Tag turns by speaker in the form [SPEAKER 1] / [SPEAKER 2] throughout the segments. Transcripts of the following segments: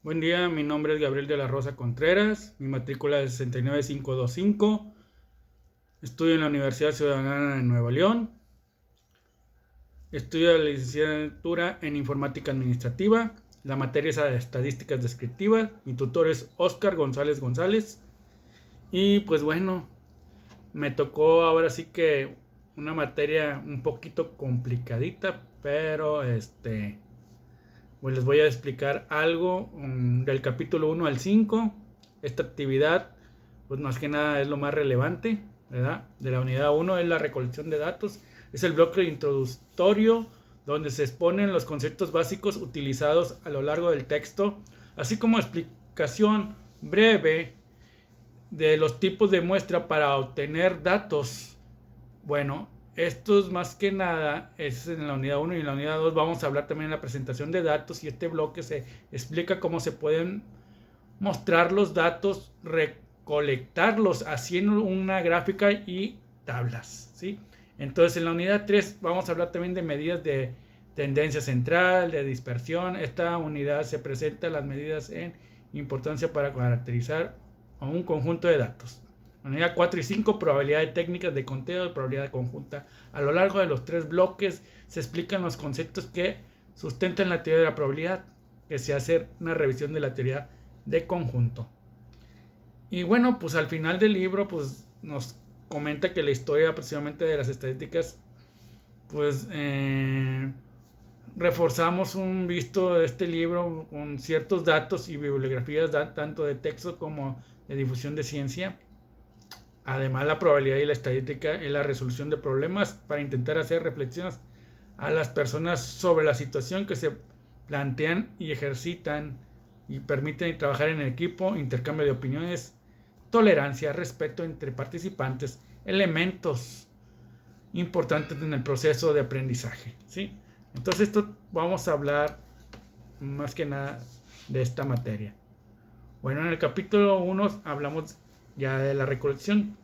[SPEAKER 1] Buen día, mi nombre es Gabriel de la Rosa Contreras, mi matrícula es 69525, estudio en la Universidad Ciudadana de Nuevo León, estudio la licenciatura en Informática Administrativa, la materia es Estadísticas Descriptivas, mi tutor es Óscar González González y pues bueno, me tocó ahora sí que una materia un poquito complicadita, pero pues les voy a explicar algo del capítulo 1 al 5. Esta actividad, pues más que nada es lo más relevante, ¿verdad? De la unidad 1 es la recolección de datos. Es el bloque introductorio donde se exponen los conceptos básicos utilizados a lo largo del texto, así como explicación breve de los tipos de muestra para obtener datos. Bueno, estos más que nada es en la unidad 1 y en la unidad 2 vamos a hablar también de la presentación de datos y este bloque se explica cómo se pueden mostrar los datos, recolectarlos haciendo una gráfica y tablas, ¿sí? Entonces en la unidad 3 vamos a hablar también de medidas de tendencia central, de dispersión. Esta unidad se presenta las medidas en importancia para caracterizar a un conjunto de datos. Unidad 4 y 5, probabilidad de técnicas de conteo y probabilidad conjunta. A lo largo de los tres bloques se explican los conceptos que sustentan la teoría de la probabilidad, que se hace una revisión de la teoría de conjunto. Y bueno, pues al final del libro pues nos comenta que la historia precisamente de las estadísticas, pues reforzamos un visto de este libro con ciertos datos y bibliografías tanto de texto como de difusión de ciencia. Además, la probabilidad y la estadística es la resolución de problemas para intentar hacer reflexiones a las personas sobre la situación que se plantean y ejercitan y permiten trabajar en equipo, intercambio de opiniones, tolerancia, respeto entre participantes, elementos importantes en el proceso de aprendizaje, ¿sí? Entonces, esto vamos a hablar más que nada de esta materia. Bueno, en el capítulo 1 hablamos ya de la recolección.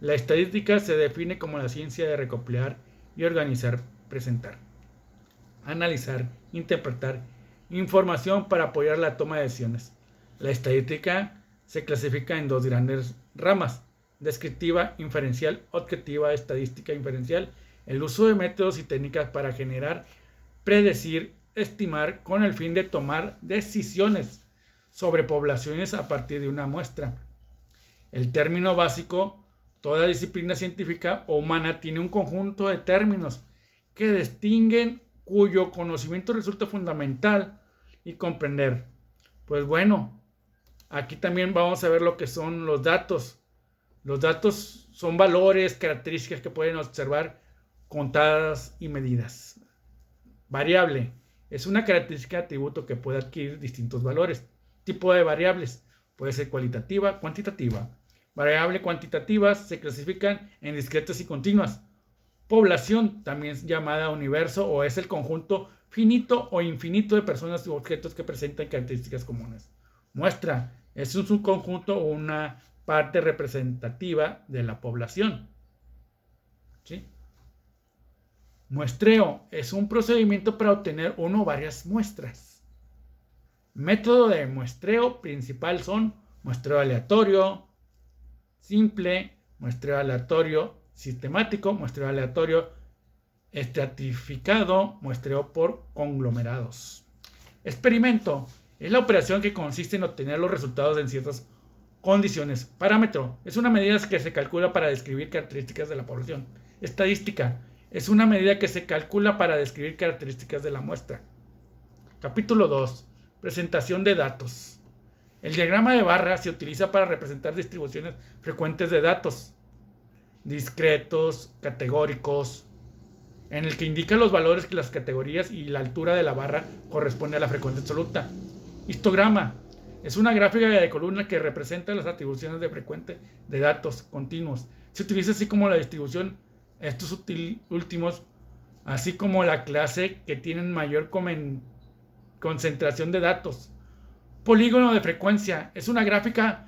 [SPEAKER 1] La estadística se define como la ciencia de recopilar y organizar, presentar, analizar, interpretar información para apoyar la toma de decisiones. La estadística se clasifica en dos grandes ramas: descriptiva, inferencial, objetiva. Estadística inferencial: el uso de métodos y técnicas para generar, predecir, estimar con el fin de tomar decisiones sobre poblaciones a partir de una muestra. El término básico: toda disciplina científica o humana tiene un conjunto de términos que distinguen, cuyo conocimiento resulta fundamental y comprender. Pues bueno, aquí también vamos a ver lo que son los datos. Los datos son valores, características que pueden observar contadas y medidas. Variable: es una característica de atributo que puede adquirir distintos valores. Tipo de variables: puede ser cualitativa, cuantitativa. Variables cuantitativas se clasifican en discretas y continuas. Población, también llamada universo, o es el conjunto finito o infinito de personas u objetos que presentan características comunes. Muestra: es un subconjunto o una parte representativa de la población, ¿sí? Muestreo: es un procedimiento para obtener una o varias muestras. Método de muestreo principal son muestreo aleatorio simple, muestreo aleatorio sistemático, muestreo aleatorio estratificado, muestreo por conglomerados. Experimento: es la operación que consiste en obtener los resultados en ciertas condiciones. Parámetro: es una medida que se calcula para describir características de la población. Estadística: es una medida que se calcula para describir características de la muestra. Capítulo 2. Presentación de datos. El diagrama de barra se utiliza para representar distribuciones frecuentes de datos, discretos, categóricos, en el que indica los valores que las categorías y la altura de la barra corresponde a la frecuencia absoluta. Histograma: es una gráfica de columna que representa las atribuciones de frecuente de datos continuos. Se utiliza así como la distribución, estos últimos, así como la clase que tienen mayor concentración de datos. Polígono de frecuencia: es una gráfica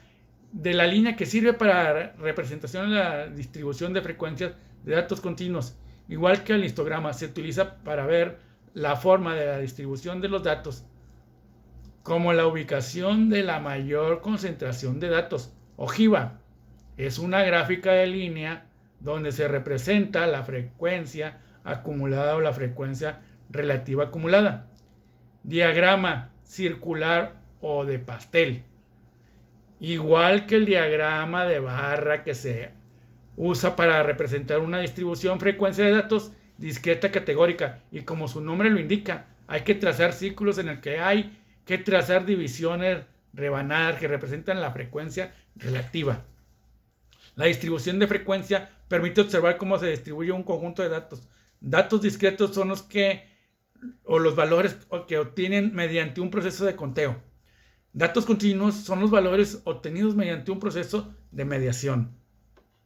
[SPEAKER 1] de la línea que sirve para representación de la distribución de frecuencias de datos continuos. Igual que el histograma, se utiliza para ver la forma de la distribución de los datos como la ubicación de la mayor concentración de datos. Ojiva es una gráfica de línea donde se representa la frecuencia acumulada o la frecuencia relativa acumulada. Diagrama circular o de pastel. Igual que el diagrama de barra que se usa para representar una distribución frecuencia de datos discreta categórica, y como su nombre lo indica, hay que trazar círculos en el que hay que trazar divisiones rebanadas que representan la frecuencia relativa. La distribución de frecuencia permite observar cómo se distribuye un conjunto de datos. Datos discretos son los valores que obtienen mediante un proceso de conteo. Datos continuos son los valores obtenidos mediante un proceso de mediación.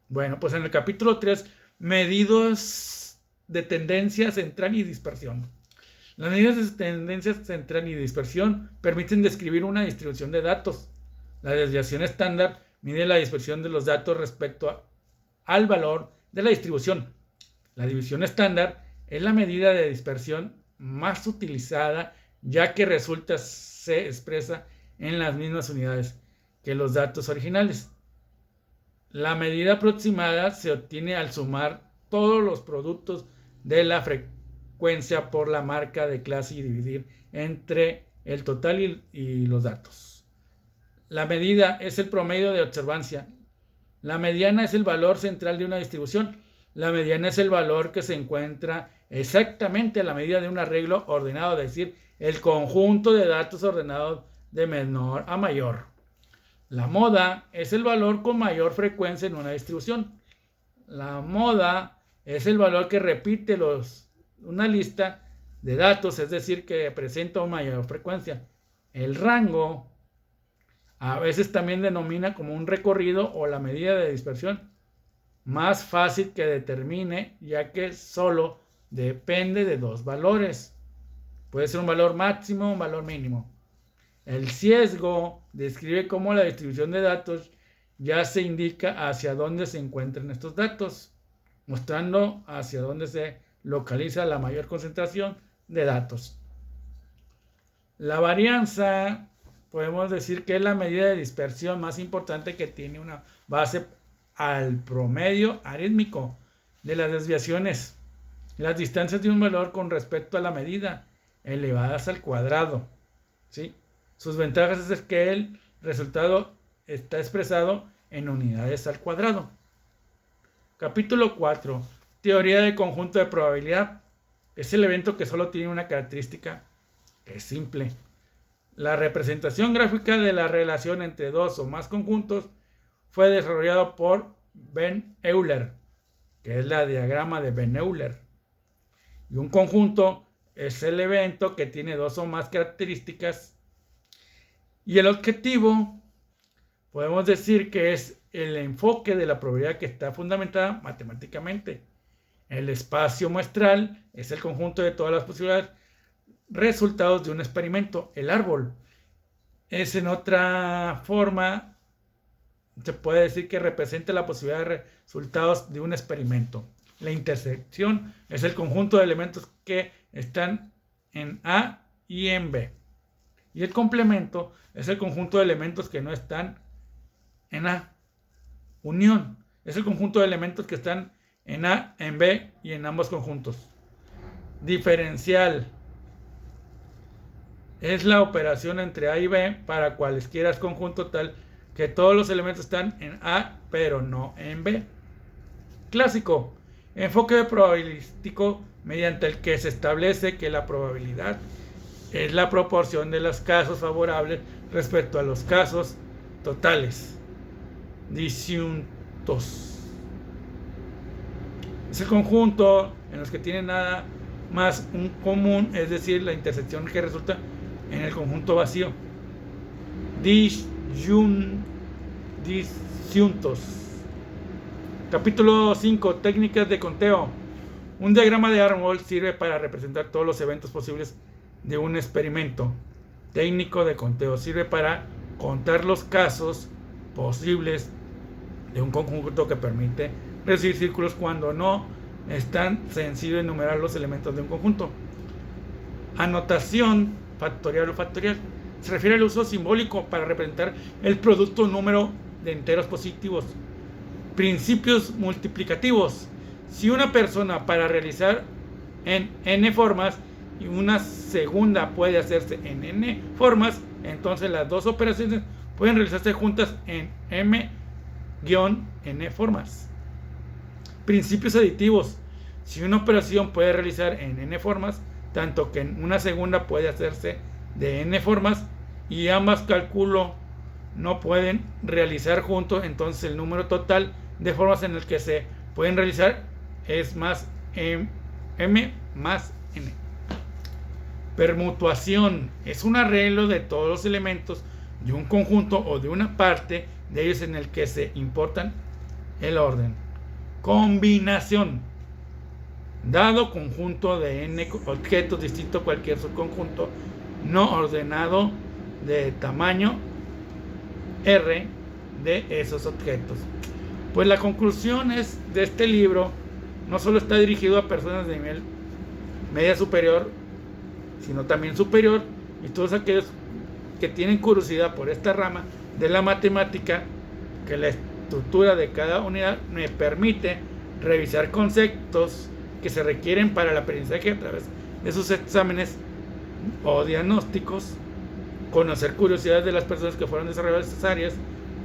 [SPEAKER 1] Bueno, pues en el capítulo 3, medidas de tendencia central y dispersión. Las medidas de tendencia central y dispersión permiten describir una distribución de datos. La desviación estándar mide la dispersión de los datos respecto al valor de la distribución. La división estándar es la medida de dispersión más utilizada, ya que se expresa en las mismas unidades que los datos originales. La medida aproximada se obtiene al sumar todos los productos de la frecuencia por la marca de clase y dividir entre el total y los datos. La medida es el promedio de observancia. La mediana es el valor central de una distribución. La mediana es el valor que se encuentra exactamente a la medida de un arreglo ordenado, es decir, el conjunto de datos ordenados de menor a mayor. La moda es el valor con mayor frecuencia en una distribución. La moda es el valor que repite una lista de datos, es decir, que presenta una mayor frecuencia. El rango a veces también denomina como un recorrido o la medida de dispersión más fácil que determine, ya que solo depende de dos valores. Puede ser un valor máximo o un valor mínimo. El sesgo describe cómo la distribución de datos ya se indica hacia dónde se encuentran estos datos, mostrando hacia dónde se localiza la mayor concentración de datos. La varianza, podemos decir que es la medida de dispersión más importante que tiene una base al promedio aritmético de las desviaciones. Las distancias de un valor con respecto a la medida elevadas al cuadrado, ¿sí? Sus ventajas es que el resultado está expresado en unidades al cuadrado. Capítulo 4. Teoría del conjunto de probabilidad. Es el evento que solo tiene una característica, que es simple. La representación gráfica de la relación entre dos o más conjuntos fue desarrollado por Ben Euler, que es la diagrama de Ben Euler. Y un conjunto es el evento que tiene dos o más características. Y el objetivo, podemos decir que es el enfoque de la probabilidad que está fundamentada matemáticamente. El espacio muestral es el conjunto de todas las posibilidades resultados de un experimento. El árbol es, en otra forma, se puede decir que representa la posibilidad de resultados de un experimento. La intersección es el conjunto de elementos que están en A y en B. Y el complemento es el conjunto de elementos que no están en A. Unión es el conjunto de elementos que están en A, en B y en ambos conjuntos. Diferencial es la operación entre A y B para cualesquiera conjunto tal que todos los elementos están en A pero no en B. Clásico, enfoque probabilístico mediante el que se establece que la probabilidad es la proporción de los casos favorables respecto a los casos totales. Disyuntos es el conjunto en los que tienen nada más un común, es decir, la intersección que resulta en el conjunto vacío. Disyuntos. Capítulo 5. Técnicas de conteo. Un diagrama de árbol sirve para representar todos los eventos posibles de un experimento. Técnico de conteo sirve para contar los casos posibles de un conjunto que permite reducir círculos cuando no es tan sencillo enumerar los elementos de un conjunto. Anotación factorial o factorial Se refiere al uso simbólico para representar el producto número de enteros positivos. Principios multiplicativos. Si una persona para realizar en n formas y una segunda puede hacerse en n formas, entonces las dos operaciones pueden realizarse juntas en m-n formas. Principios aditivos. Si una operación puede realizar en n formas, tanto que en una segunda puede hacerse de n formas y ambas cálculos no pueden realizar juntos, entonces el número total de formas en el que se pueden realizar es más m más n. Permutuación es un arreglo de todos los elementos de un conjunto o de una parte de ellos en el que se importan el orden. Combinación. Dado conjunto de n objetos distinto a cualquier subconjunto no ordenado de tamaño R de esos objetos. Pues la conclusión es de este libro no solo está dirigido a personas de nivel media superior, sino también superior, y todos aquellos que tienen curiosidad por esta rama de la matemática, que la estructura de cada unidad me permite revisar conceptos que se requieren para el aprendizaje a través de sus exámenes o diagnósticos, conocer curiosidades de las personas que fueron desarrolladas estas áreas,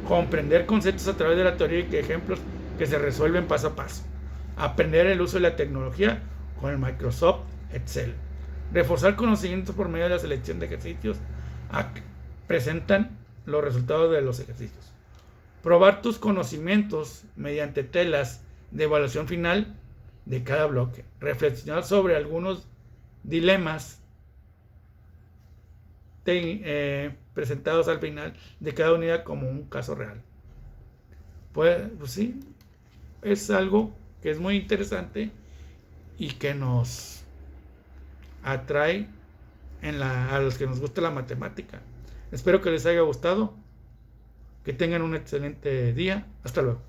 [SPEAKER 1] comprender conceptos a través de la teoría y ejemplos que se resuelven paso a paso, aprender el uso de la tecnología con el Microsoft Excel, reforzar conocimientos por medio de la selección de ejercicios, presentan los resultados de los ejercicios, probar tus conocimientos mediante telas de evaluación final de cada bloque, reflexionar sobre algunos dilemas presentados al final de cada unidad como un caso real. Pues sí, es algo que es muy interesante y que nos atrae a los que nos gusta la matemática. Espero que les haya gustado, que tengan un excelente día. Hasta luego.